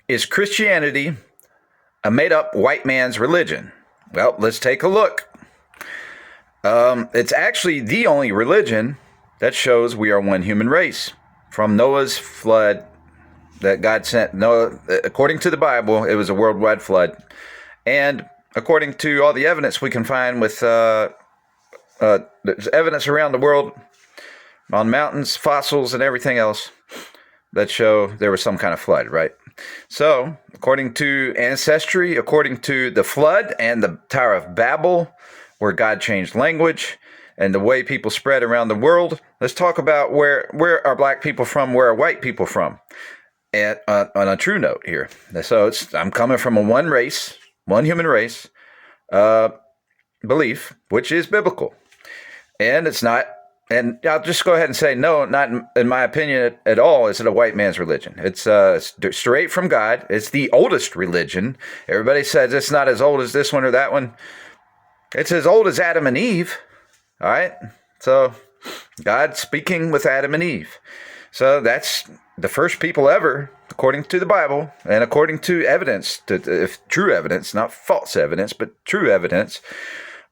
Is Christianity a made-up white man's religion? Well, let's take a look. It's actually the only religion that shows we are one human race. From Noah's flood that God sent Noah, according to the Bible, it was a worldwide flood. And according to all the evidence we can find with there's evidence around the world on mountains, fossils, and everything else that show there was some kind of flood, right? So, according to ancestry, according to the flood and the Tower of Babel, where God changed language and the way people spread around the world, let's talk about where are black people from, where are white people from, and on a true note here. So I'm coming from a one race, one human race belief, which is biblical. And it's not, and I'll just go ahead and say, no, not in my opinion at all is it a white man's religion. It's straight from God. It's the oldest religion. Everybody says it's not as old as this one or that one. It's as old as Adam and Eve. All right. So God speaking with Adam and Eve. So that's the first people ever, according to the Bible and according to evidence, if true evidence, not false evidence, but true evidence.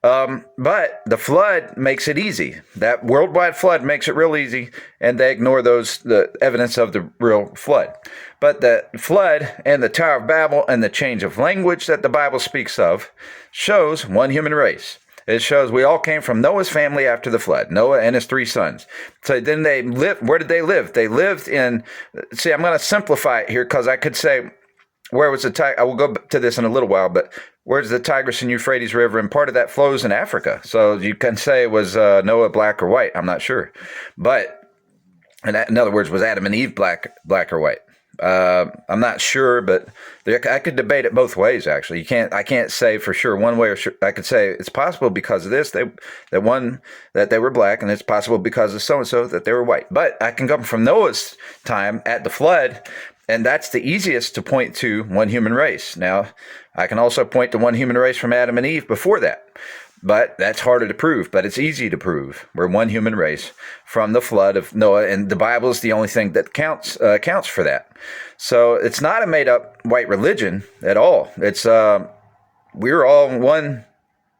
But the flood makes it easy. That worldwide flood makes it real easy, and they ignore the evidence of the real flood. But the flood and the Tower of Babel and the change of language that the Bible speaks of shows one human race. It shows we all came from Noah's family after the flood, Noah and his 3 sons. So then they lived, where did they live? They lived in, see, I'm going to simplify it here because I could say, where was the Tigris? I will go to this in a little while, but where's the Tigris and Euphrates River? And part of that flows in Africa. So you can say, was Noah black or white? I'm not sure. But in other words, was Adam and Eve black or white? I'm not sure, but I could debate it both ways. Actually, I can't say for sure one way or sure. I could say it's possible because of this, that they were black, and it's possible because of so and so that they were white. But I can come from Noah's time at the flood, and that's the easiest to point to one human race. Now, I can also point to one human race from Adam and Eve before that. But that's harder to prove, but it's easy to prove. We're one human race from the flood of Noah, and the Bible is the only thing that counts for that. So it's not a made-up white religion at all. It's we were all one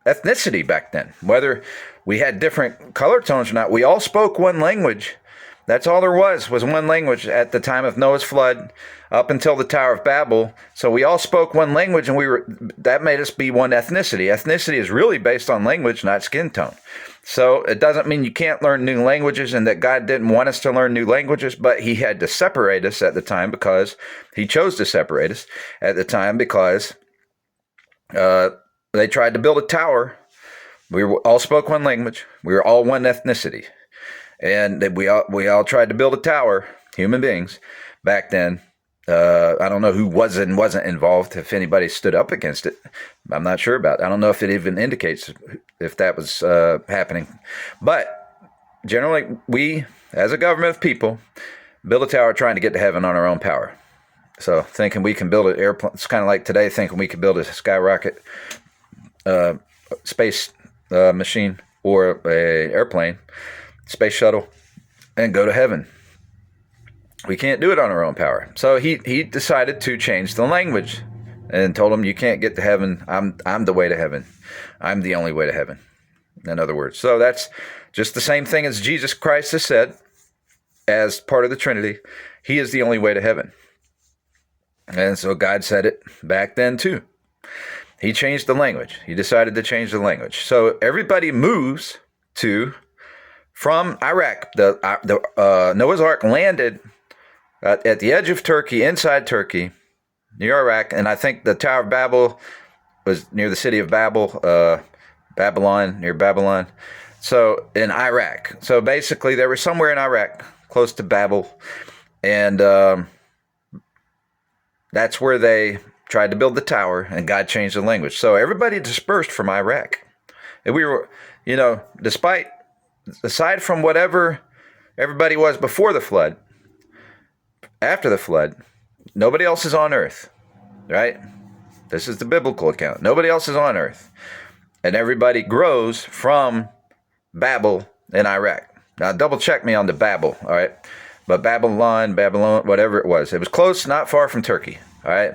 ethnicity back then. Whether we had different color tones or not, we all spoke one language. That's all there was one language at the time of Noah's flood up until the Tower of Babel. So we all spoke one language, and that made us be one ethnicity. Ethnicity is really based on language, not skin tone. So it doesn't mean you can't learn new languages and that God didn't want us to learn new languages, but he had to separate us at the time because he chose to separate us at the time because they tried to build a tower. We all spoke one language. We were all one ethnicity. And we all tried to build a tower, human beings, back then. I don't know who was and wasn't involved, if anybody stood up against it. I'm not sure about it. I don't know if it even indicates if that was happening. But generally, we, as a government of people, build a tower trying to get to heaven on our own power. So thinking we can build an airplane, it's kind of like today thinking we could build a skyrocket space machine or a airplane, space shuttle, and go to heaven. We can't do it on our own power. So he decided to change the language and told him, you can't get to heaven. I'm the way to heaven. I'm the only way to heaven, in other words. So that's just the same thing as Jesus Christ has said as part of the Trinity. He is the only way to heaven. And so God said it back then too. He changed the language. He decided to change the language. So everybody moves from Iraq. The Noah's Ark landed at the edge of Turkey, inside Turkey, near Iraq, and I think the Tower of Babel was near the city of Babel, Babylon, near Babylon. So in Iraq. So basically, they were somewhere in Iraq, close to Babel, and that's where they tried to build the tower, and God changed the language. So everybody dispersed from Iraq, and we were, aside from whatever everybody was before the flood, after the flood, nobody else is on earth, right? This is the biblical account. Nobody else is on earth. And everybody grows from Babel in Iraq. Now, double check me on the Babel, all right? But Babylon, whatever it was close, not far from Turkey, all right,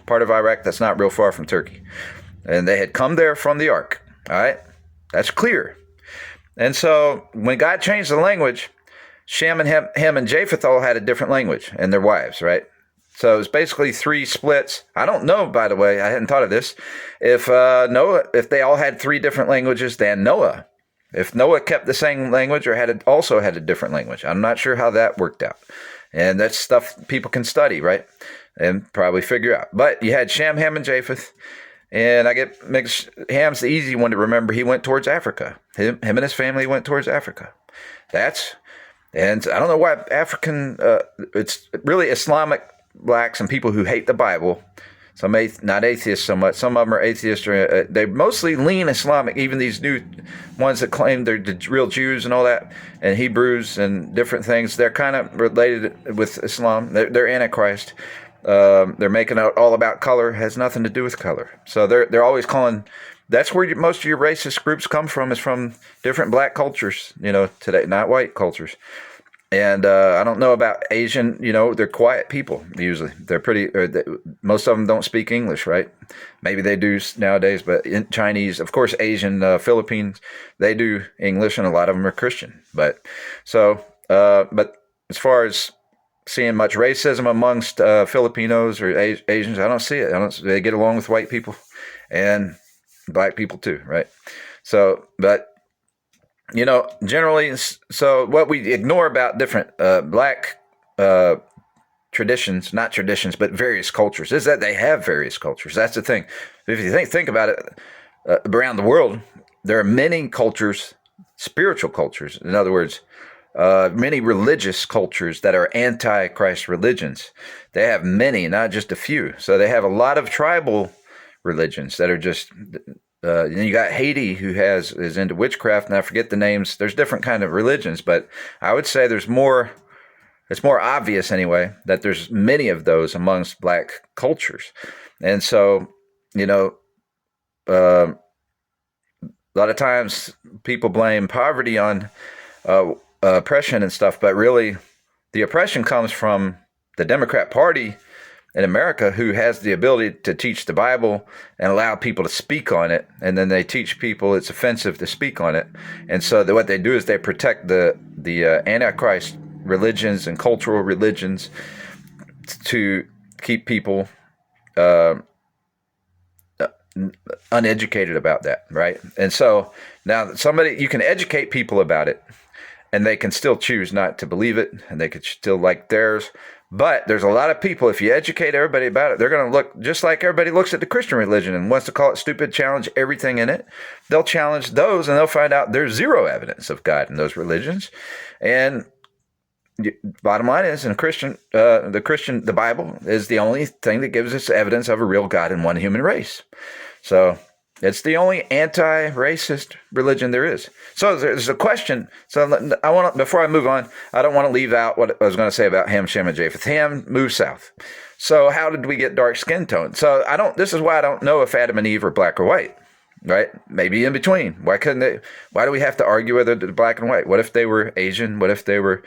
part of Iraq that's not real far from Turkey. And they had come there from the ark, all right? That's clear. And so when God changed the language, Shem and Ham and Japheth all had a different language, and their wives, right? So it was basically 3 splits. I don't know, by the way, I hadn't thought of this, if they all had 3 different languages than Noah. If Noah kept the same language or also had a different language. I'm not sure how that worked out. And that's stuff people can study, right? And probably figure out. But you had Shem, Ham, and Japheth. And I get mixed. Ham's the easy one to remember. He went towards Africa. Him and his family went towards Africa. And I don't know why it's really Islamic blacks and people who hate the Bible. Some not atheists so much. Some of them are atheists. They mostly lean Islamic. Even these new ones that claim they're the real Jews and all that, and Hebrews and different things. They're kind of related with Islam. They're Antichrist. They're making it all about color. It has nothing to do with color. So they're always calling. That's where most of your racist groups come from. Is from different black cultures. Today, not white cultures. And I don't know about Asian, they're quiet people, usually. They're most of them don't speak English, right? Maybe they do nowadays, but in Chinese, of course, Asian, Philippines, they do English, and a lot of them are Christian. But as far as seeing much racism amongst Filipinos or Asians, I don't see it. They get along with white people and black people too, right? So, but generally, so what we ignore about different black traditions, not traditions, but various cultures, is that they have various cultures. That's the thing. If you think about it, around the world, there are many cultures, spiritual cultures. In other words, many religious cultures that are anti-Christ religions. They have many, not just a few. So they have a lot of tribal religions that are just... then you got Haiti, who is into witchcraft, and I forget the names. There's different kind of religions, but I would say it's more obvious anyway, that there's many of those amongst black cultures. And so, a lot of times people blame poverty on oppression and stuff, but really the oppression comes from the Democrat Party in America, who has the ability to teach the Bible and allow people to speak on it. And then they teach people it's offensive to speak on it. And so what they do is they protect the Antichrist religions and cultural religions to keep people uneducated about that, right? And so now you can educate people about it, and they can still choose not to believe it, and they could still like theirs. But there's a lot of people, if you educate everybody about it, they're going to look just like everybody looks at the Christian religion and wants to call it stupid, challenge everything in it. They'll challenge those, and they'll find out there's zero evidence of God in those religions. And bottom line is, in the Bible is the only thing that gives us evidence of a real God in one human race. So it's the only anti-racist religion there is. So there's a question. So before I move on, I don't want to leave out what I was going to say about Ham, Shem, and Japheth. Ham moved south. So how did we get dark skin tone? So this is why I don't know if Adam and Eve are black or white, right? Maybe in between. Why do we have to argue whether they're black and white? What if they were Asian? What if they were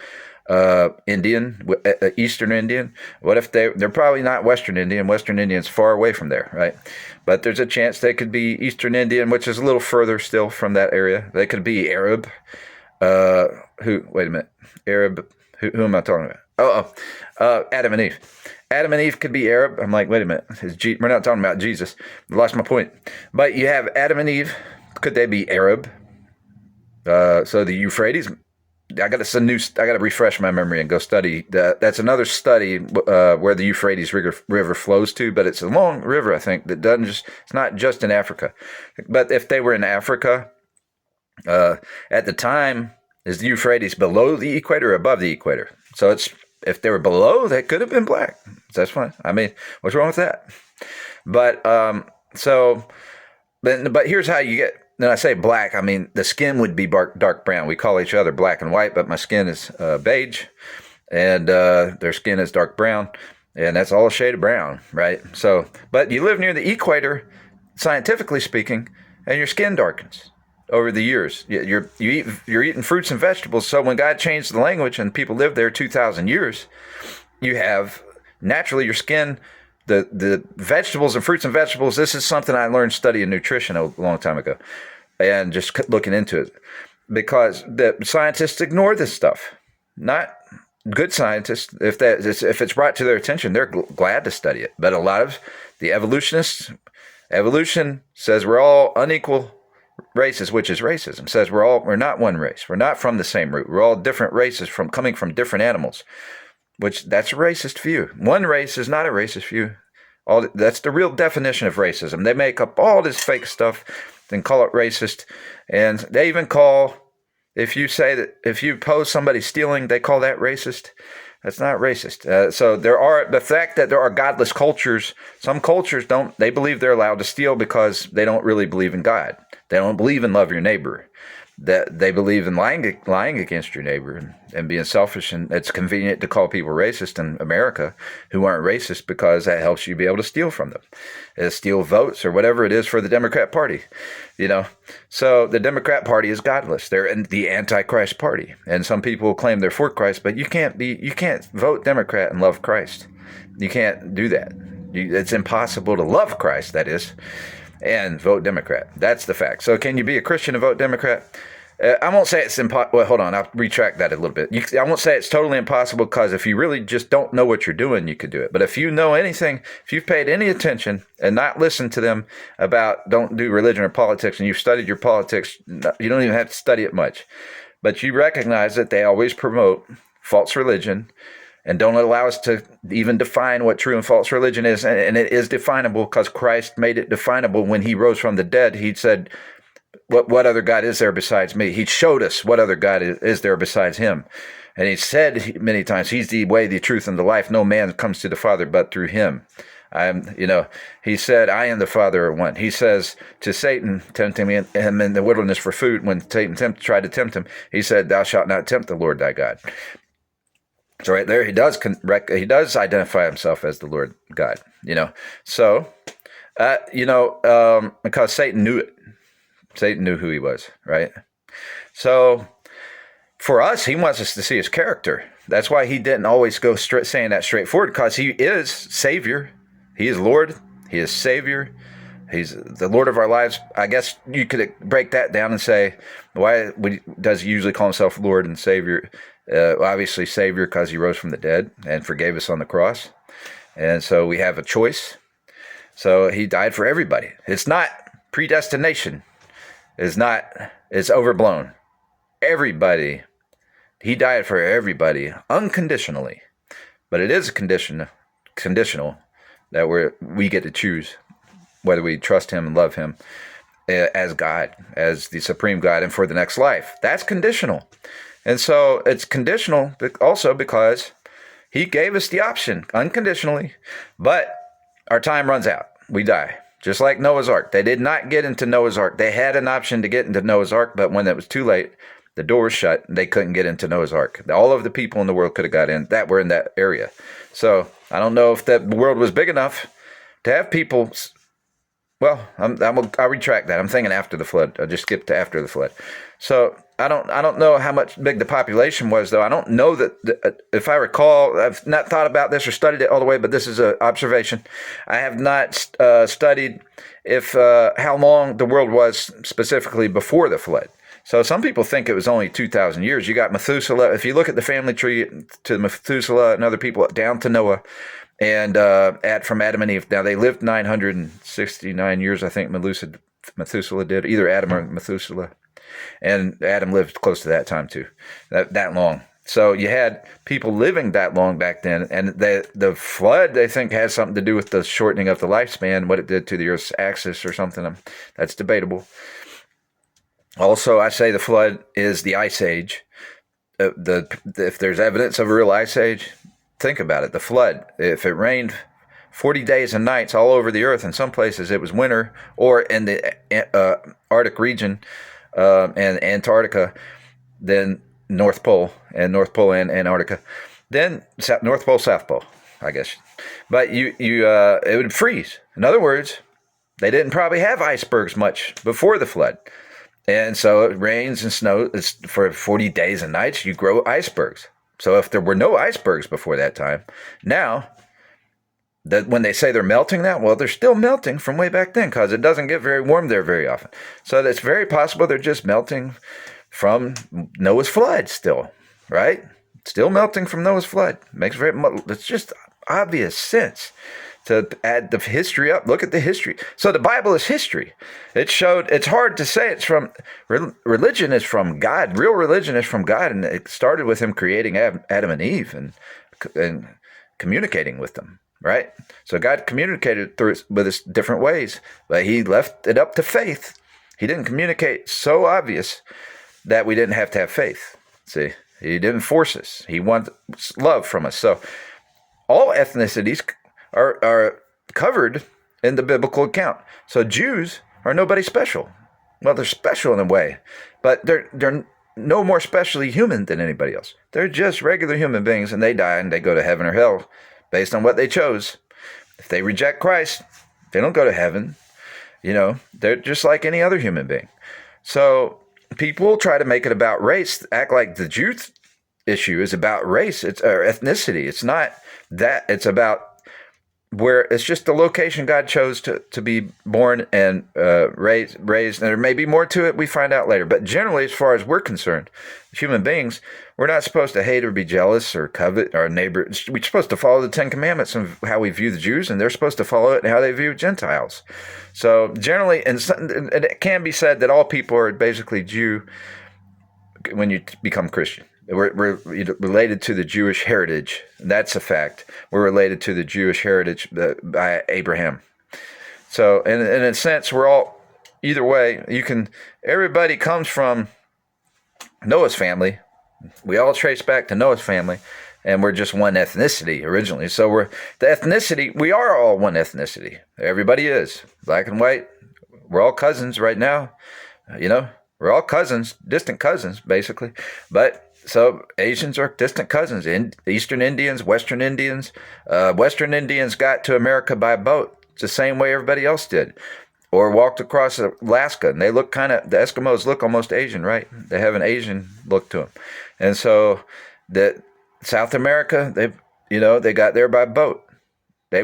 Indian, Eastern Indian? What if they're probably not Western Indian? Western Indian's far away from there, right? But there's a chance they could be Eastern Indian, which is a little further still from that area. They could be Arab. Wait a minute. Arab, who am I talking about? Adam and Eve. Adam and Eve could be Arab. I'm like, wait a minute. We're not talking about Jesus. I lost my point. But you have Adam and Eve. Could they be Arab? So the Euphrates... I got to refresh my memory and go study. That's another study where the Euphrates River flows to, but it's a long river, I think, that it's not just in Africa. But if they were in Africa, at the time, is the Euphrates below the equator or above the equator? So if they were below, they could have been black. That's fine. I mean, what's wrong with that? But but here's how you get. When I say black, I mean the skin would be dark brown. We call each other black and white, but my skin is beige, and their skin is dark brown, and that's all a shade of brown, right? So, but you live near the equator, scientifically speaking, and your skin darkens over the years. You're eating fruits and vegetables. So when God changed the language and people lived there 2,000 years, you have naturally your skin. the vegetables and fruits and vegetables. This is something I learned studying nutrition a long time ago, and just looking into it, because the scientists ignore this stuff. Not good scientists. If it's brought to their attention, they're glad to study it. But a lot of the evolutionists, evolution says we're all unequal races, which is racism. Says we're not one race. We're not from the same root. We're all different races coming from different animals, which that's a racist view. One race is not a racist view. That's the real definition of racism. They make up all this fake stuff and call it racist. And they even call, if you pose somebody stealing, they call that racist. That's not racist. So the fact that there are godless cultures, some cultures they believe they're allowed to steal because they don't really believe in God. They don't believe in love your neighbor. That they believe in lying against your neighbor and being selfish. And it's convenient to call people racist in America who aren't racist, because that helps you be able to steal from them, steal votes or whatever it is for the Democrat Party, So the Democrat Party is godless. They're in the Antichrist Party, and some people claim they're for Christ, but you can't vote Democrat and love Christ. You can't do that. It's impossible to love Christ, that is, and vote Democrat. That's the fact. So can you be a Christian and vote Democrat? I won't say it's impossible. Well, hold on. I'll retract that a little bit. I won't say it's totally impossible, because if you really just don't know what you're doing, you could do it. But if you know anything, if you've paid any attention and not listened to them about don't do religion or politics, and you've studied your politics, you don't even have to study it much. But you recognize that they always promote false religion and don't allow us to even define what true and false religion is. And it is definable because Christ made it definable when he rose from the dead. He said, what other God is there besides me? He showed us what other God is there besides him. And he said many times, he's the way, the truth, and the life. No man comes to the Father but through him. He said, I and the Father are one. He says to Satan, tempting him in the wilderness for food, when Satan tried to tempt him, he said, thou shalt not tempt the Lord thy God. So right there, he does identify himself as the Lord God, So, because Satan knew it. Satan knew who he was, right? So for us, he wants us to see his character. That's why he didn't always go saying that straightforward, because he is Savior. He is Lord. He is Savior. He's the Lord of our lives. I guess you could break that down and say, why does he usually call himself Lord and Savior? Obviously Savior because he rose from the dead and forgave us on the cross. And so we have a choice. So he died for everybody. It's not predestination. It's overblown. Everybody. He died for everybody unconditionally. But it is conditional that we get to choose whether we trust him and love him as God, as the supreme God, and for the next life. That's conditional. And so it's conditional also because he gave us the option unconditionally, but our time runs out. We die. Just like Noah's Ark. They did not get into Noah's Ark. They had an option to get into Noah's Ark, but when it was too late, the door was shut. They couldn't get into Noah's Ark. All of the people in the world could have got in that were in that area. So I don't know if that world was big enough to have people. Well, I'll retract that. I'm thinking after the flood. I just skipped to after the flood. So I don't know how much big the population was, though. I don't know that if I recall, I've not thought about this or studied it all the way, but this is an observation. I have not studied how long the world was specifically before the flood. So some people think it was only 2,000 years. You got Methuselah. If you look at the family tree to Methuselah and other people down to Noah, and from Adam and Eve. Now, they lived 969 years, I think Methuselah did, either Adam or Methuselah. And Adam lived close to that time, too, that long. So you had people living that long back then. And the flood, they think, has something to do with the shortening of the lifespan, what it did to the Earth's axis or something. That's debatable. Also, I say the flood is the Ice Age. If there's evidence of a real Ice Age, think about it. The flood, if it rained 40 days and nights all over the earth, in some places it was winter, or in the Arctic region and Antarctica, then North Pole and Antarctica, then North Pole, South Pole, I guess. But it would freeze. In other words, they didn't probably have icebergs much before the flood. And so it rains and snows for 40 days and nights, you grow icebergs. So if there were no icebergs before that time, now That when they say they're melting now, well, they're still melting from way back then because it doesn't get very warm there very often. So it's very possible they're just melting from Noah's flood still, right? Still melting from Noah's flood. Makes very much, it's just obvious sense to add the history up. Look at the history. So the Bible is history. It's hard to say it's from, religion is from God. Real religion is from God. And it started with him creating Adam and Eve and communicating with them, right? So God communicated with us different ways, but he left it up to faith. He didn't communicate so obvious that we didn't have to have faith. See, he didn't force us. He wants love from us. So all ethnicities are covered in the biblical account. So Jews are nobody special. Well, they're special in a way, but they're no more specially human than anybody else. They're just regular human beings, and they die and they go to heaven or hell based on what they chose. If they reject Christ, they don't go to heaven. They're just like any other human being. So people try to make it about race, act like the Jew issue is about race, it's ethnicity. It's not that. It's about where it's just the location God chose to be born and raised. And there may be more to it. We find out later. But generally, as far as we're concerned, human beings, we're not supposed to hate or be jealous or covet our neighbor. We're supposed to follow the Ten Commandments of how we view the Jews, and they're supposed to follow it and how they view Gentiles. So generally, and it can be said that all people are basically Jew when you become Christian. We're related to the Jewish heritage. That's a fact. We're related to the Jewish heritage by Abraham. So, in a sense, we're all, either way, everybody comes from Noah's family. We all trace back to Noah's family, and we're just one ethnicity originally. So we are all one ethnicity. Everybody is. Black and white. We're all cousins right now. We're all cousins, distant cousins, basically. So Asians are distant cousins. Eastern Indians, Western Indians. Western Indians got to America by boat. It's the same way everybody else did. Or walked across Alaska, and they look the Eskimos look almost Asian, right? They have an Asian look to them. And so South America, they got there by boat. They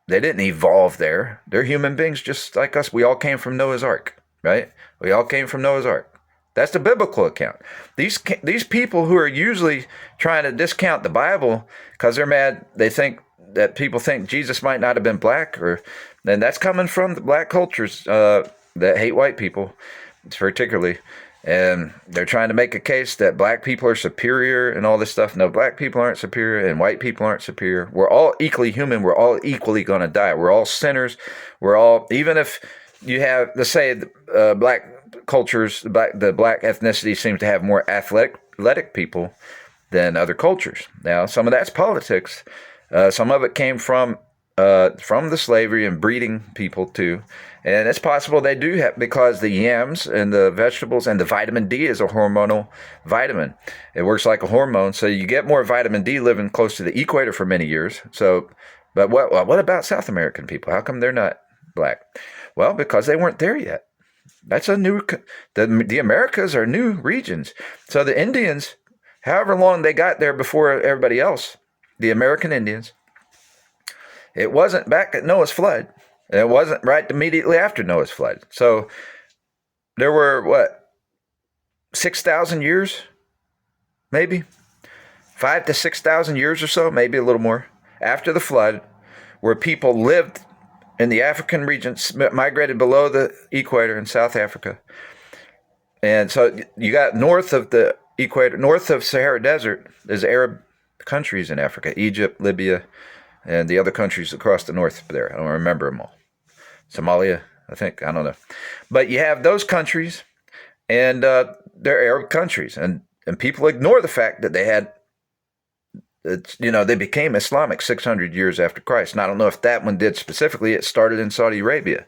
didn't evolve there. They're human beings just like us. We all came from Noah's Ark, right? We all came from Noah's Ark. That's the biblical account. These people who are usually trying to discount the Bible because they're mad, they think that people think Jesus might not have been black, and that's coming from the black cultures that hate white people, particularly. And they're trying to make a case that black people are superior and all this stuff. No, black people aren't superior and white people aren't superior. We're all equally human. We're all equally going to die. We're all sinners. Even if you have, let's say, black cultures, the black ethnicity seems to have more athletic people than other cultures. Now, some of that's politics. Some of it came from the slavery and breeding people too. And it's possible they do have, because the yams and the vegetables and the vitamin D is a hormonal vitamin. It works like a hormone. So you get more vitamin D living close to the equator for many years. So, but what about South American people? How come they're not black? Well, because they weren't there yet. That's the Americas are new regions. So the Indians, however long they got there before everybody else, the American Indians, it wasn't back at Noah's flood. It wasn't right immediately after Noah's flood. So there were, 6,000 years, maybe 5,000 to 6,000 years or so, maybe a little more, after the flood, where people lived in the African regions, migrated below the equator in South Africa. And so you got north of the equator, north of Sahara Desert, there's Arab countries in Africa, Egypt, Libya, and the other countries across the north there. I don't remember them all. Somalia, I think. I don't know. But you have those countries, and they're Arab countries. And people ignore the fact that they became Islamic 600 years after Christ. And I don't know if that one did specifically. It started in Saudi Arabia.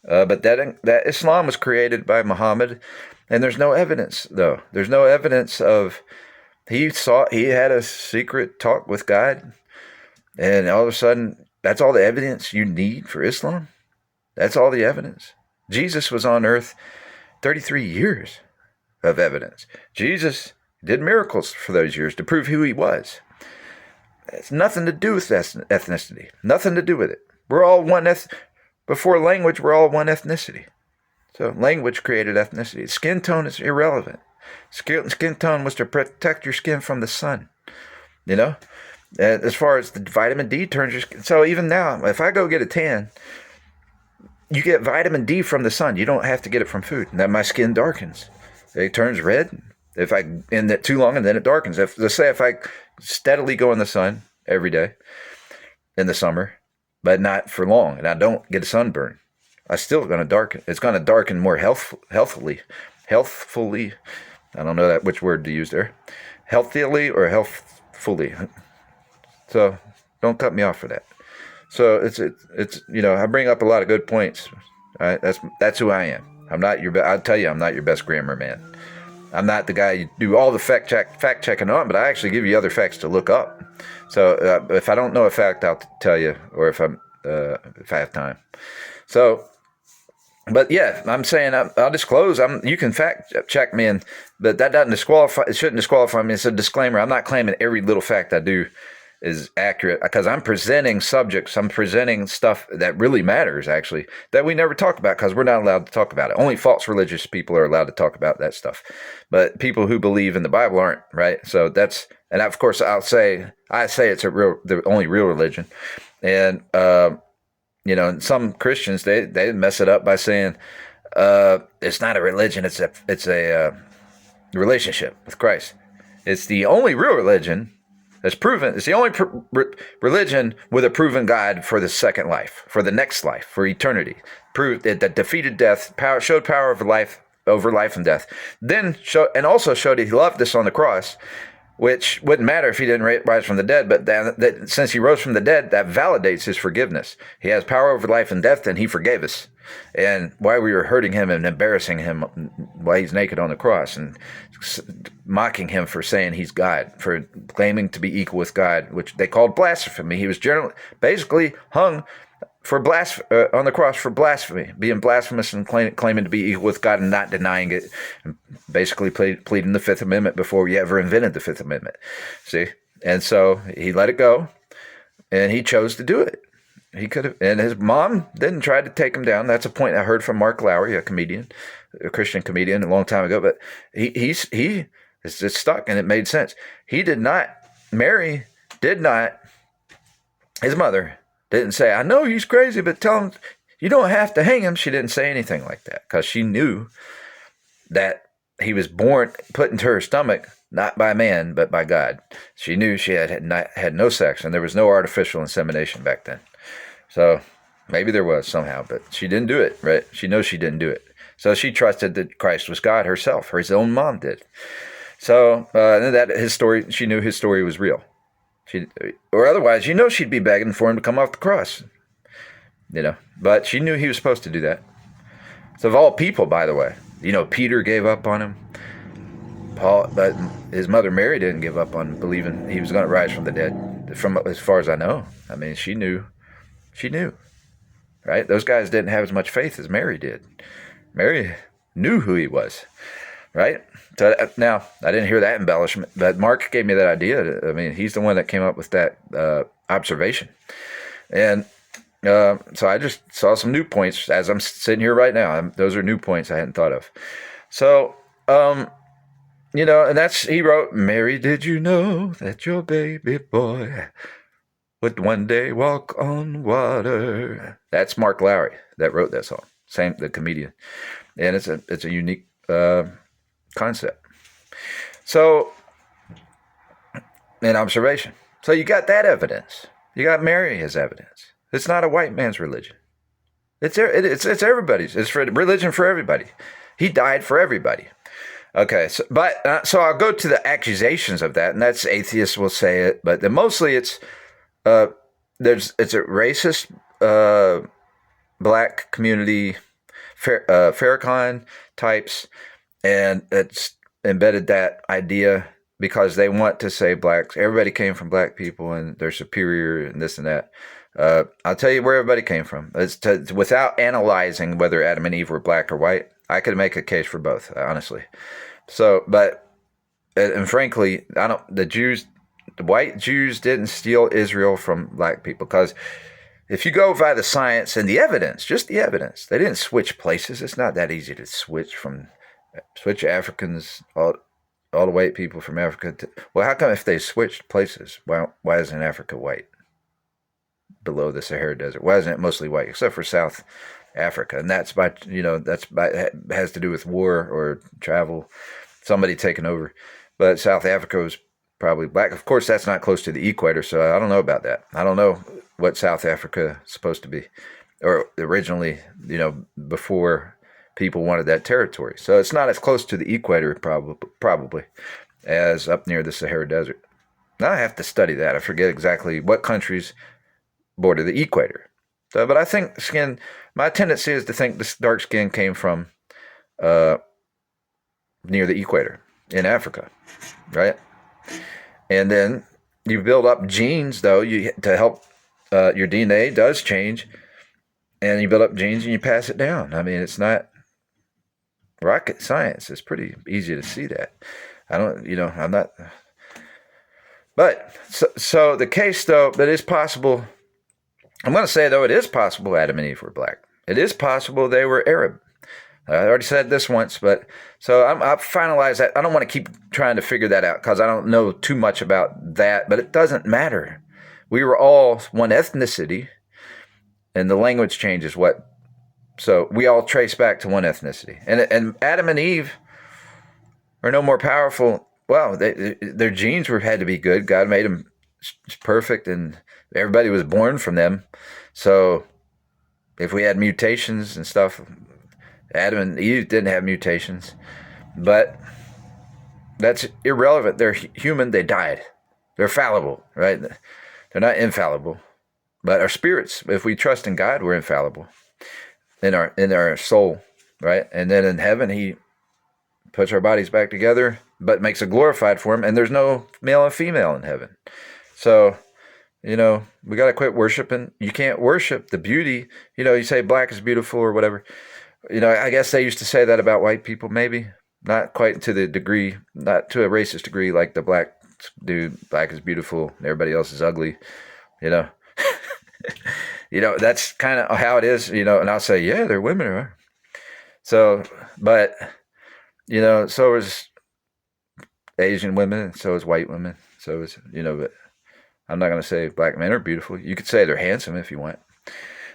But that Islam was created by Muhammad. And there's no evidence, though. There's no evidence of he had a secret talk with God. And all of a sudden, that's all the evidence you need for Islam? That's all the evidence. Jesus was on earth 33 years of evidence. Jesus did miracles for those years to prove who he was. It's nothing to do with ethnicity. Nothing to do with it. We're all one before language, we're all one ethnicity. So language created ethnicity. Skin tone is irrelevant. Skin tone was to protect your skin from the sun. You know, as far as the vitamin D turns your skin. So even now, if I go get a tan, you get vitamin D from the sun. You don't have to get it from food. And then my skin darkens. It turns red if I in it too long, and then it darkens. Let's say if I steadily go in the sun every day in the summer, but not for long, and I don't get a sunburn, I still going to darken. It's going to darken more healthfully. I don't know which word to use there. Healthily or healthfully. So don't cut me off for that. So it's I bring up a lot of good points. Right? That's who I am. I'm not I'll tell you, I'm not your best grammar man. I'm not the guy you do all the fact checking on, but I actually give you other facts to look up. So if I don't know a fact, I'll tell you, or if I have time. So, but yeah, I'm saying I'll disclose. You can fact check me, but that doesn't disqualify. It shouldn't disqualify me. It's a disclaimer. I'm not claiming every little fact I do is accurate, because I'm presenting subjects. I'm presenting stuff that really matters, actually, that we never talk about because we're not allowed to talk about it. Only false religious people are allowed to talk about that stuff. But people who believe in the Bible aren't, right? So and of course I say it's the only real religion. And, and some Christians, they mess it up by saying, it's not a religion. It's a relationship with Christ. It's the only real religion. It's proven. It's the only religion with a proven God for the second life, for the next life, for eternity. Proved that defeated death, showed power over life and death. Then also showed that he loved us on the cross, which wouldn't matter if he didn't rise from the dead. But that since he rose from the dead, that validates his forgiveness. He has power over life and death, and he forgave us. And why we were hurting him and embarrassing him while he's naked on the cross, and mocking him for saying he's God, for claiming to be equal with God, which they called blasphemy. He was basically hung for on the cross for blasphemy, being blasphemous and claiming to be equal with God and not denying it, and basically pleading the Fifth Amendment before we ever invented the Fifth Amendment. See? And so he let it go, and he chose to do it. He could have, and his mom didn't try to take him down. That's a point I heard from Mark Lowry, a Christian comedian, a long time ago. But he's just stuck, and it made sense. Mary did not. His mother didn't say, "I know he's crazy, but tell him you don't have to hang him." She didn't say anything like that, because she knew that he was put into her stomach not by man but by God. She knew she had no sex, and there was no artificial insemination back then. So maybe there was somehow, but she didn't do it, right? She knows she didn't do it. So she trusted that Christ was God herself. His own mom did. So she knew his story was real. Or otherwise, she'd be begging for him to come off the cross. But she knew he was supposed to do that. So of all people, by the way, Peter gave up on him. But his mother Mary didn't give up on believing he was going to rise from the dead. From as far as I know, I mean, she knew. She knew, right? Those guys didn't have as much faith as Mary did. Mary knew who he was, right? So now, I didn't hear that embellishment, but Mark gave me that idea. I mean, he's the one that came up with that observation. And so I just saw some new points as I'm sitting here right now. Those are new points I hadn't thought of. So, and he wrote, "Mary, did you know that your baby boy would one day walk on water?" That's Mark Lowry that wrote that song. The comedian. And it's a unique concept. So, an observation. So you got that evidence. You got Mary as evidence. It's not a white man's religion. It's everybody's. It's for religion for everybody. He died for everybody. Okay, so I'll go to the accusations of that, and that's atheists will say it, but mostly it's a racist black community, Farrakhan types, and it's embedded that idea because they want to say everybody came from black people and they're superior and this and that. I'll tell you where everybody came from. Without analyzing whether Adam and Eve were black or white, I could make a case for both, honestly. So, and frankly, the Jews The white Jews didn't steal Israel from black people, because if you go by the science and the evidence, just the evidence, they didn't switch places. It's not that easy to switch Africans, all the white people from Africa to, well, how come if they switched places, why isn't Africa white below the Sahara Desert? Why isn't it mostly white, except for South Africa? And that's has to do with war or travel, somebody taking over. But South Africa was probably black. Of course, that's not close to the equator, so I don't know about that. I don't know what South Africa is supposed to be, or originally, before people wanted that territory. So it's not as close to the equator probably as up near the Sahara Desert. Now I have to study that. I forget exactly what countries border the equator. So, but I think my tendency is to think this dark skin came from near the equator in Africa, right? And then you build up genes, though, to help your DNA does change, and you build up genes and you pass it down. I mean, it's not rocket science. It's pretty easy to see that. I'm not. But so the case, though, that is possible. I'm going to say, though, it is possible Adam and Eve were black. It is possible they were Arab. I already said this once, but so I've finalized that. I don't want to keep trying to figure that out because I don't know too much about that, but it doesn't matter. We were all one ethnicity, and the language changes what. So we all trace back to one ethnicity. And Adam and Eve are no more powerful. Well, their genes had to be good. God made them perfect, and everybody was born from them. So if we had mutations and stuff, Adam and Eve didn't have mutations. But that's irrelevant. They're human. They died. They're fallible, right? They're not infallible. But our spirits, if we trust in God, we're infallible in our soul, right? And then in heaven, he puts our bodies back together, but makes a glorified form. And there's no male and female in heaven. So, we got to quit worshiping. You can't worship the beauty. You say black is beautiful or whatever. I guess they used to say that about white people, maybe. Not quite to the degree, not to a racist degree like the black dude, black is beautiful, and everybody else is ugly, that's kind of how it is, and I'll say, yeah, they're women. Right? So, but, so is Asian women, and so is white women. So is, but I'm not going to say black men are beautiful. You could say they're handsome if you want.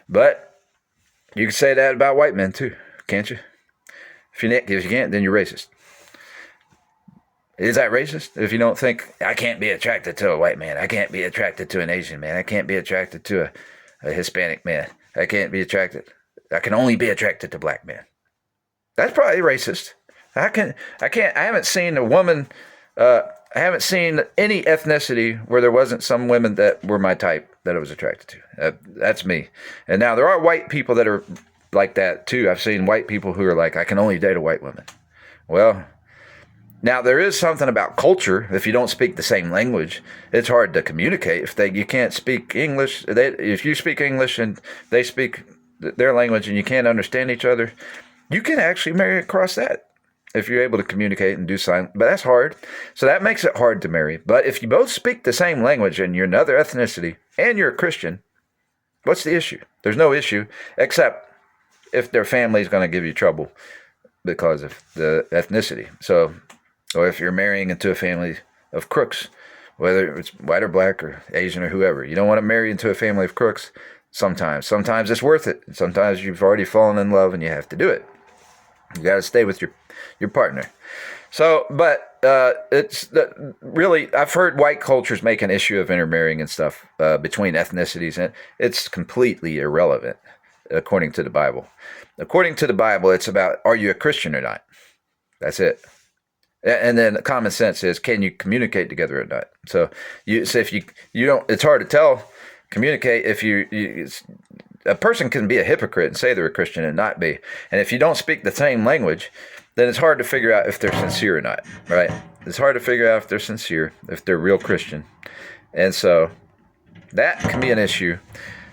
But you could say that about white men too, can't you? If you can't, then you're racist. Is that racist? If you don't think, I can't be attracted to a white man. I can't be attracted to an Asian man. I can't be attracted to a Hispanic man. I can't be attracted. I can only be attracted to black men. That's probably racist. I haven't seen a woman, I haven't seen any ethnicity where there wasn't some women that were my type that I was attracted to. That's me. And now there are white people that are like that too. I've seen white people who are like, I can only date a white woman. Well, now there is something about culture. If you don't speak the same language, it's hard to communicate. You can't speak English, if you speak English and they speak their language and you can't understand each other, you can actually marry across that. If you're able to communicate and do sign, but that's hard. So that makes it hard to marry. But if you both speak the same language and you're another ethnicity and you're a Christian, what's the issue? There's no issue, except if their family is going to give you trouble because of the ethnicity. So, or if you're marrying into a family of crooks, whether it's white or black or Asian or whoever, you don't want to marry into a family of crooks sometimes. Sometimes it's worth it. Sometimes you've already fallen in love and you have to do it. You got to stay with your partner. So, but really, I've heard white cultures make an issue of intermarrying and stuff between ethnicities, and it's completely irrelevant according to the Bible. According to the Bible, it's about, are you a Christian or not? That's it. And then common sense is, can you communicate together or not? So if you don't, it's hard to tell, communicate if a person can be a hypocrite and say they're a Christian and not be. And if you don't speak the same language, then it's hard to figure out if they're sincere or not, right? It's hard to figure out if they're sincere, if they're real Christian. And so that can be an issue.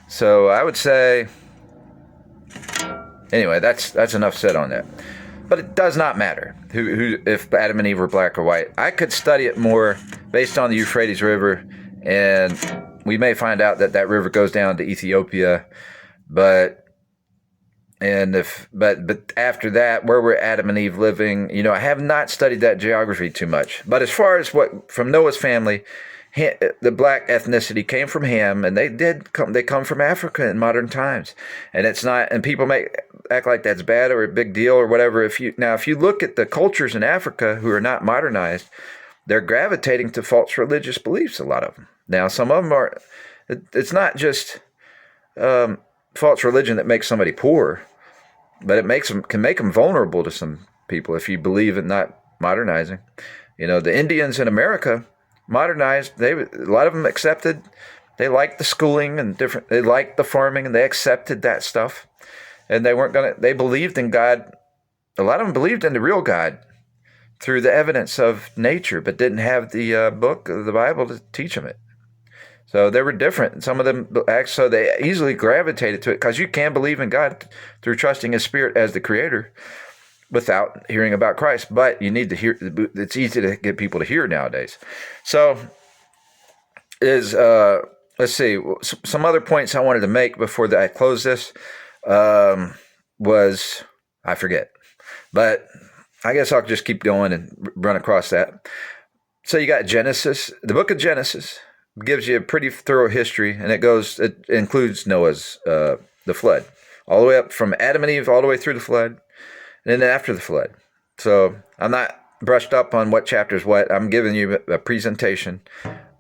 So I would say, anyway, that's enough said on that. But it does not matter who if Adam and Eve were black or white. I could study it more based on the Euphrates River, and we may find out that that river goes down to Ethiopia, but but after that, where were Adam and Eve living? I have not studied that geography too much. But as far as what from Noah's family, the black ethnicity came from Ham, and they come from Africa in modern times, and it's not. And people act like that's bad or a big deal or whatever. If you look at the cultures in Africa who are not modernized, they're gravitating to false religious beliefs. A lot of them. Now, some of them are. It's not just false religion that makes somebody poor, but can make them vulnerable to some people if you believe in not modernizing. The Indians in America modernized. A lot of them accepted. They liked the schooling and they liked the farming, and they accepted that stuff. And they believed in God. A lot of them believed in the real God through the evidence of nature, but didn't have the book of the Bible to teach them it. So they were different. Some of them, so they easily gravitated to it, because you can believe in God through trusting His Spirit as the Creator without hearing about Christ. But you need to hear. It's easy to get people to hear nowadays. So let's see, some other points I wanted to make before I close this was, I forget. But I guess I'll just keep going and run across that. So you got Genesis. The book of Genesis gives you a pretty thorough history, and it includes Noah's, the flood, all the way up from Adam and Eve, all the way through the flood, and then after the flood. So I'm not brushed up on what chapter is what. I'm giving you a presentation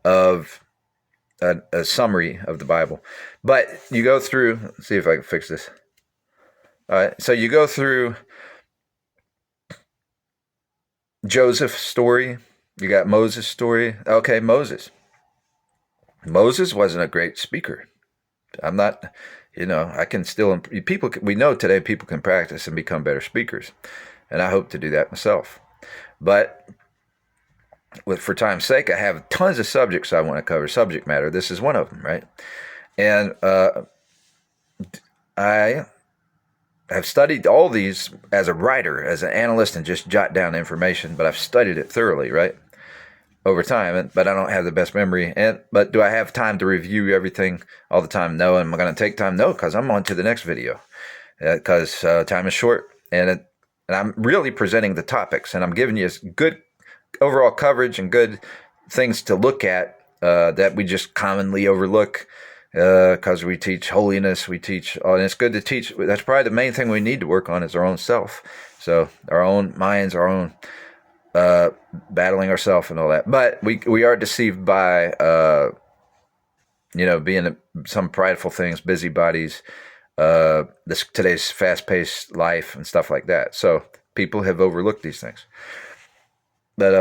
of a summary of the Bible. But you go through, let's see if I can fix this. All right, so you go through Joseph's story. You got Moses' story. Okay, Moses wasn't a great speaker. I'm not, I can still, we know today people can practice and become better speakers. And I hope to do that myself. But for time's sake, I have tons of subjects I want to cover, subject matter. This is one of them, right? And I have studied all these as a writer, as an analyst, and just jot down information, but I've studied it thoroughly, right? Over time, but I don't have the best memory. But do I have time to review everything all the time? No. Am I going to take time? No, because I'm on to the next video. Because time is short, and I'm really presenting the topics, and I'm giving you good overall coverage and good things to look at that we just commonly overlook because we teach holiness. We teach, and it's good to teach. That's probably the main thing we need to work on is our own self. So our own minds, our own battling ourselves and all that. But we are deceived by, being some prideful things, busybodies, today's fast-paced life and stuff like that. So people have overlooked these things. But,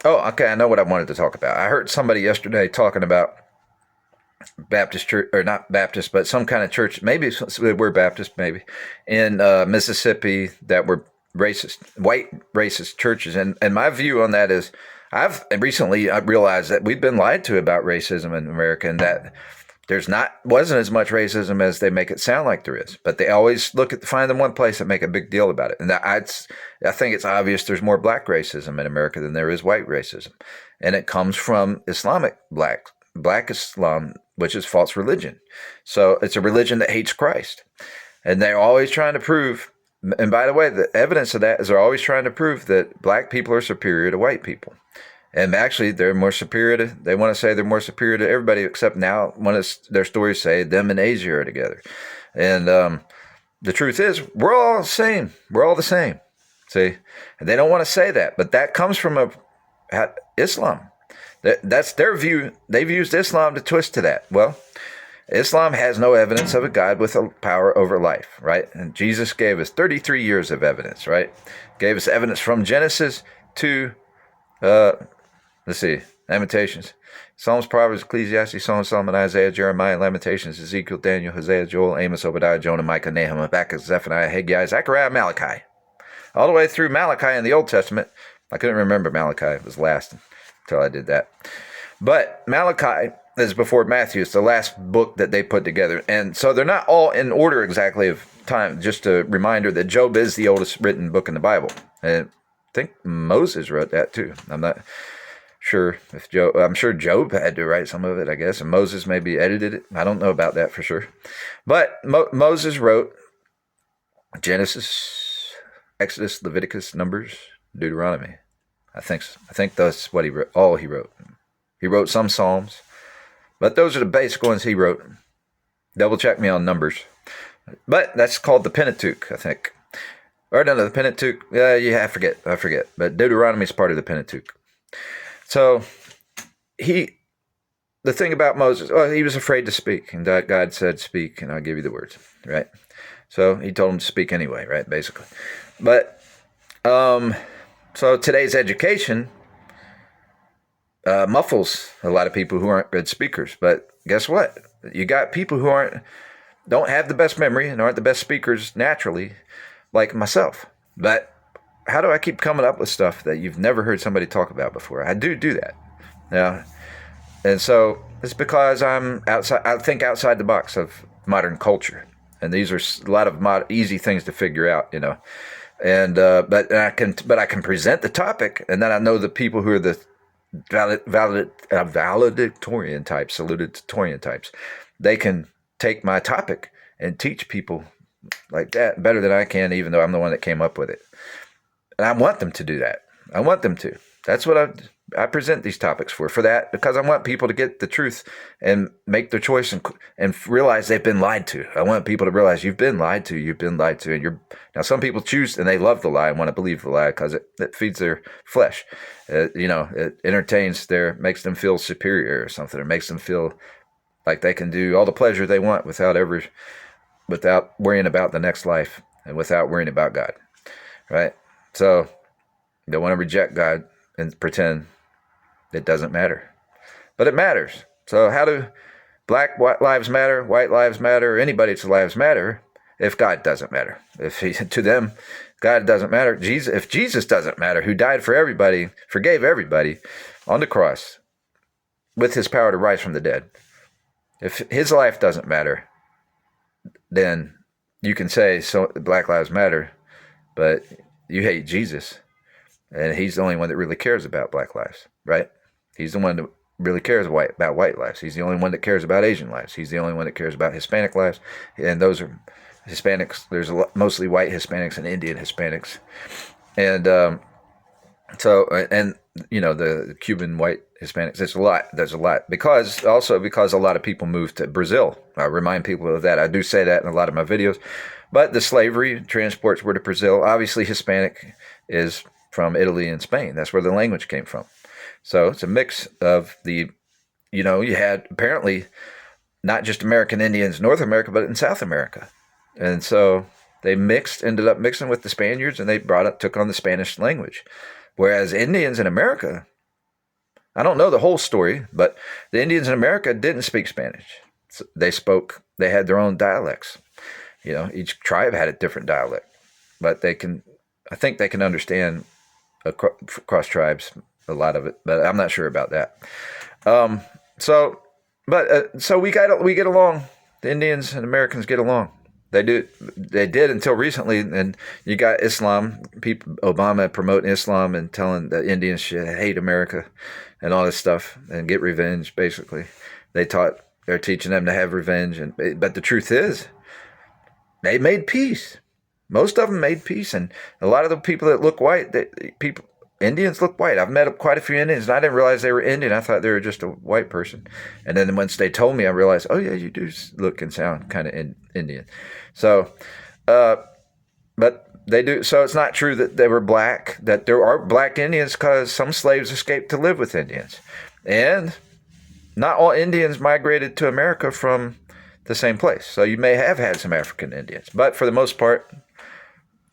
okay, I know what I wanted to talk about. I heard somebody yesterday talking about Baptist church, or not Baptist, but some kind of church, maybe we're Baptist, maybe, in Mississippi that were white racist churches. And my view on that is I've recently realized that we've been lied to about racism in America, and that wasn't as much racism as they make it sound like there is. But they always find the one place that make a big deal about it. And I think it's obvious there's more black racism in America than there is white racism. And it comes from black Islam, which is false religion. So it's a religion that hates Christ. And they're always trying to prove, and by the way, the evidence of that is they're always trying to prove that black people are superior to white people. And actually, they're more superior they want to say they're more superior to everybody, except now one of their stories say them and Asia are together. And the truth is, we're all the same. We're all the same. See? And they don't want to say that, but that comes from Islam. That's their view. They've used Islam to twist to that. Well, Islam has no evidence of a God with a power over life, right? And Jesus gave us 33 years of evidence, right? Gave us evidence from Genesis to, Lamentations. Psalms, Proverbs, Ecclesiastes, Psalm, Solomon, Isaiah, Jeremiah, Lamentations, Ezekiel, Daniel, Hosea, Joel, Amos, Obadiah, Jonah, Micah, Nahum, Habakkuk, Zephaniah, Haggai, Zechariah, Malachi. All the way through Malachi in the Old Testament. I couldn't remember Malachi. It was last until I did that. But Malachi, is before Matthew. It's the last book that they put together. And so they're not all in order exactly of time. Just a reminder that Job is the oldest written book in the Bible. And I think Moses wrote that too. I'm not sure if Job, I'm sure Job had to write some of it, I guess. And Moses maybe edited it. I don't know about that for sure. But Moses wrote Genesis, Exodus, Leviticus, Numbers, Deuteronomy. I think that's what he wrote. All he wrote. He wrote some Psalms, but those are the basic ones he wrote. Double check me on Numbers. But that's called the Pentateuch, I think. Or no, the Pentateuch. I forget. But Deuteronomy is part of the Pentateuch. So the thing about Moses, he was afraid to speak, and God said, "Speak, and I'll give you the words." Right. So he told him to speak anyway. Right. Basically, but so today's education muffles a lot of people who aren't good speakers. But guess what? You got people who don't have the best memory and aren't the best speakers naturally, like myself. But how do I keep coming up with stuff that you've never heard somebody talk about before? I do that. Yeah. And so it's because I'm outside. I think outside the box of modern culture. And these are a lot of easy things to figure out, And but I can present the topic, and then I know the people who are the valedictorian types, salutatorian types. They can take my topic and teach people like that better than I can, even though I'm the one that came up with it. And I want them to do that. I want them to. That's what I present these topics for that, because I want people to get the truth and make their choice and realize they've been lied to. I want people to realize you've been lied to. And now some people choose and they love the lie and want to believe the lie because it feeds their flesh. It entertains makes them feel superior or something. It makes them feel like they can do all the pleasure they want without worrying about the next life and without worrying about God. Right? So they want to reject God and pretend it doesn't matter. But it matters. So how do black lives matter, white lives matter, or anybody's lives matter if God doesn't matter? To them, God doesn't matter. If Jesus doesn't matter, who died for everybody, forgave everybody on the cross with his power to rise from the dead. If his life doesn't matter, then you can say so black lives matter, but you hate Jesus. And he's the only one that really cares about black lives, right? He's the one that really cares about white lives. He's the only one that cares about Asian lives. He's the only one that cares about Hispanic lives. And those are Hispanics. There's mostly white Hispanics and Indian Hispanics. And the Cuban white Hispanics, there's a lot. Because a lot of people moved to Brazil. I remind people of that. I do say that in a lot of my videos. But the slavery transports were to Brazil. Obviously, Hispanic is from Italy and Spain. That's where the language came from. So it's a mix of you had apparently not just American Indians in North America, but in South America. And so they ended up mixing with the Spaniards, and they took on the Spanish language. Whereas Indians in America, I don't know the whole story, but the Indians in America didn't speak Spanish. So they had their own dialects. Each tribe had a different dialect, but I think they can understand across tribes a lot of it, but I'm not sure about that. So we get along. The Indians and Americans get along. They did until recently, and you got Islam. Obama promoting Islam and telling the Indians should hate America and all this stuff and get revenge. Basically, they're teaching them to have revenge, but the truth is, they made peace. Most of them made peace, and a lot of the people that look white, Indians look white. I've met quite a few Indians, and I didn't realize they were Indian. I thought they were just a white person. And then once they told me, I realized, oh yeah, you do look and sound kind of Indian. So, but they do. So it's not true that they were black, that there are black Indians, because some slaves escaped to live with Indians. And not all Indians migrated to America from the same place. So you may have had some African Indians, but for the most part,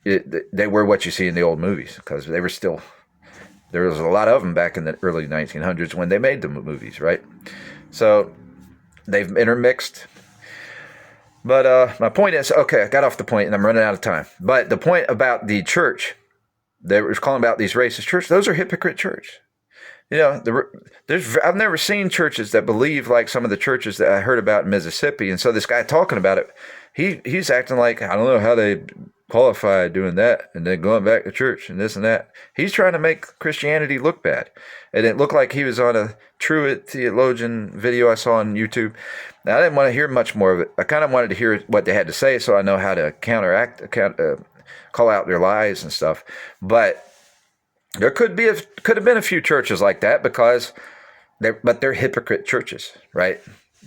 they were what you see in the old movies, because there was a lot of them back in the early 1900s when they made the movies, right? So they've intermixed. But my point is, okay, I got off the point and I'm running out of time. But the point about the church, they were calling about these racist churches, those are hypocrite church. You know, I've never seen churches that believe like some of the churches that I heard about in Mississippi. And so this guy talking about it, he's acting like I don't know how they qualify doing that and then going back to church and this and that. He's trying to make Christianity look bad. And it looked like he was on a Truett theologian video I saw on YouTube. Now, I didn't want to hear much more of it. I kind of wanted to hear what they had to say so I know how to call out their lies and stuff. But there could have been a few churches like that because they're hypocrite churches, right?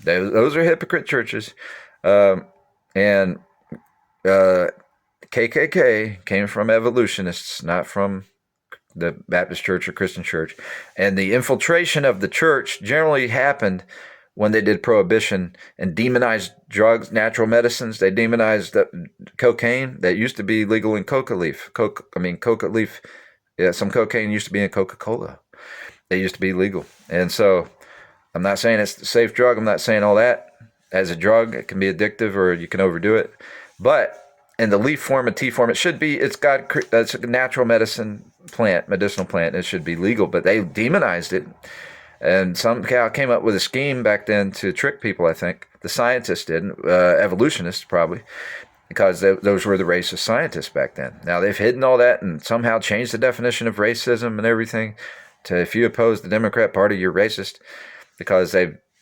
Those are hypocrite churches, and KKK came from evolutionists, not from the Baptist Church or Christian Church, and the infiltration of the church generally happened when they did prohibition and demonized drugs, natural medicines. They demonized cocaine that used to be legal in coca leaf. Coca leaf. Yeah, some cocaine used to be in Coca-Cola. They used to be legal. And so I'm not saying it's a safe drug. I'm not saying all that. As a drug, it can be addictive or you can overdo it. But in the leaf form and tea form, it's a natural medicinal plant. It should be legal, but they demonized it. And some cow came up with a scheme back then to trick people, I think. The scientists did, evolutionists probably, because those were the racist scientists back then. Now, they've hidden all that and somehow changed the definition of racism and everything to if you oppose the Democrat Party, you're racist, because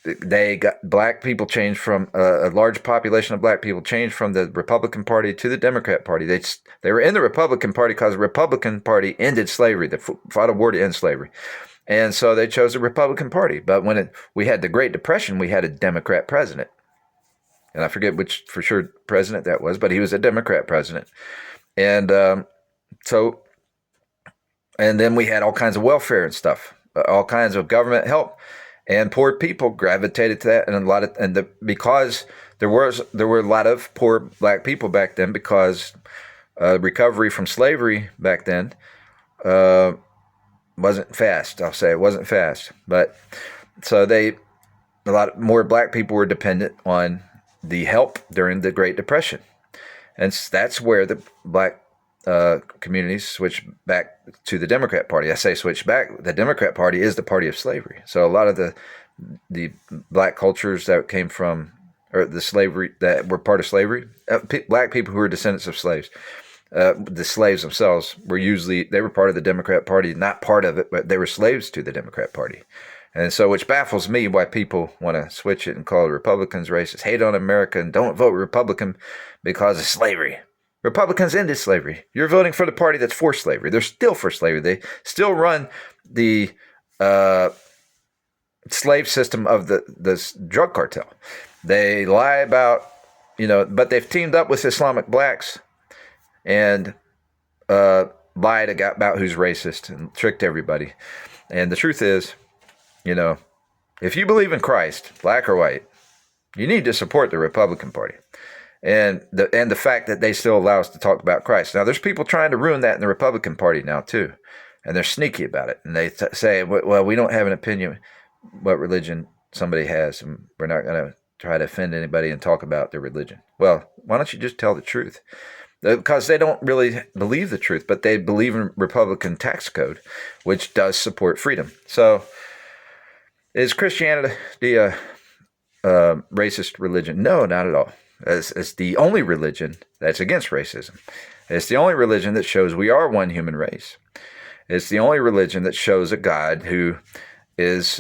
they got black people changed from a large population of black people changed from the Republican Party to the Democrat Party. They were in the Republican Party because the Republican Party ended slavery. They fought a war to end slavery. And so they chose the Republican Party. But when we had the Great Depression, we had a Democrat president. And I forget which for sure president that was, but he was a Democrat president. And and then we had all kinds of welfare and stuff, all kinds of government help, and poor people gravitated to that. And because there were a lot of poor black people back then, because recovery from slavery back then wasn't fast. I'll say it wasn't fast, but so a lot more black people were dependent on the help during the Great Depression. And that's where the black communities switched back to the Democrat Party. I say switch back. The Democrat Party is the party of slavery. So a lot of the black cultures that came from, or the slavery that were part of slavery, black people who were descendants of slaves, the slaves themselves they were part of the Democrat Party, not part of it, but they were slaves to the Democrat Party. And so, which baffles me why people want to switch it and call Republicans racist, hate on America, and don't vote Republican because of slavery. Republicans ended slavery. You're voting for the party that's for slavery. They're still for slavery. They still run the slave system of the drug cartel. They lie about, but they've teamed up with Islamic blacks and lied about who's racist and tricked everybody. And the truth is, if you believe in Christ, black or white, you need to support the Republican Party. And the fact that they still allow us to talk about Christ. Now, there's people trying to ruin that in the Republican Party now, too. And they're sneaky about it. And they say, well, we don't have an opinion what religion somebody has. And we're not going to try to offend anybody and talk about their religion. Well, why don't you just tell the truth? Because they don't really believe the truth, but they believe in Republican tax code, which does support freedom. So, is Christianity a racist religion? No, not at all. It's the only religion that's against racism. It's the only religion that shows we are one human race. It's the only religion that shows a God who is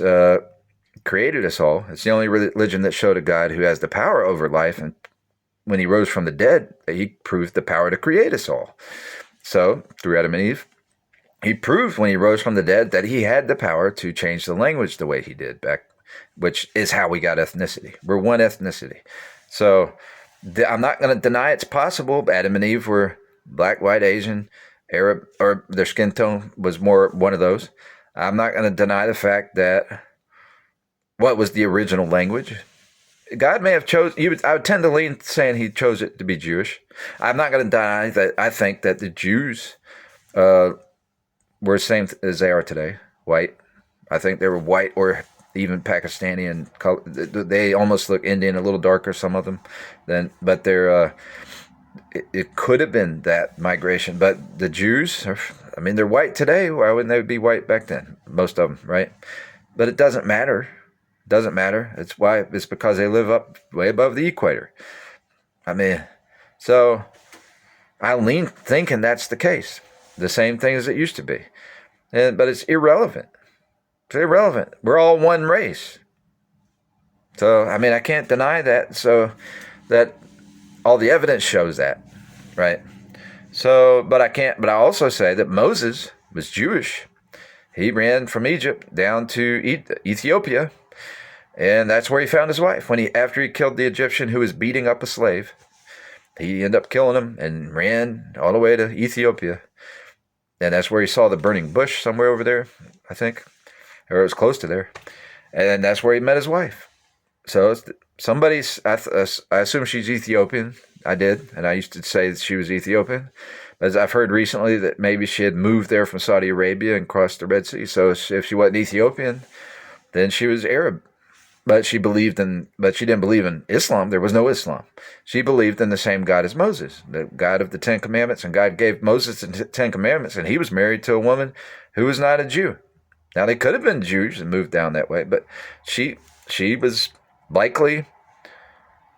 created us all. It's the only religion that showed a God who has the power over life, and when he rose from the dead, he proved the power to create us all. So, through Adam and Eve, he proved when he rose from the dead that he had the power to change the language the way he did back, which is how we got ethnicity. We're one ethnicity. So I'm not going to deny it's possible. Adam and Eve were black, white, Asian, Arab, or their skin tone was more one of those. I'm not going to deny the fact that what was the original language? God may have I would tend to lean saying he chose it to be Jewish. I'm not going to deny that I think that the Jews were the same as they are today, white. I think they were white or even Pakistani and color. They almost look Indian, a little darker, some of them. But they're it could have been that migration, but the Jews are, I mean, they're white today. Why wouldn't they be white back then? Most of them, right? But it doesn't matter. It doesn't matter. It's because they live up way above the equator. I mean, so I lean thinking that's the case. The same thing as it used to be. But it's irrelevant. It's irrelevant. We're all one race. So, I mean, I can't deny that. So that all the evidence shows that, right? So, but I also say that Moses was Jewish. He ran from Egypt down to Ethiopia, and that's where he found his wife. After he killed the Egyptian who was beating up a slave, he ended up killing him and ran all the way to Ethiopia. And that's where he saw the burning bush somewhere over there, I think, or it was close to there. And that's where he met his wife. So I assume she's Ethiopian. I did, and I used to say that she was Ethiopian. But I've heard recently that maybe she had moved there from Saudi Arabia and crossed the Red Sea. So if she wasn't Ethiopian, then she was Arab. But she didn't believe in Islam. There was no Islam. She believed in the same God as Moses, the God of the Ten Commandments. And God gave Moses the Ten Commandments, and he was married to a woman who was not a Jew. Now, they could have been Jews and moved down that way, but she was likely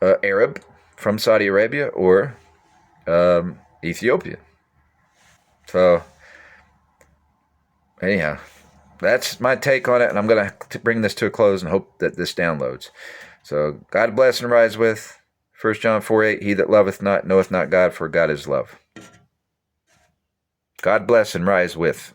Arab from Saudi Arabia or Ethiopia. So, anyhow, that's my take on it, and I'm going to bring this to a close and hope that this downloads. So, God bless and rise with. 1 John 4:8, he that loveth not knoweth not God, for God is love. God bless and rise with.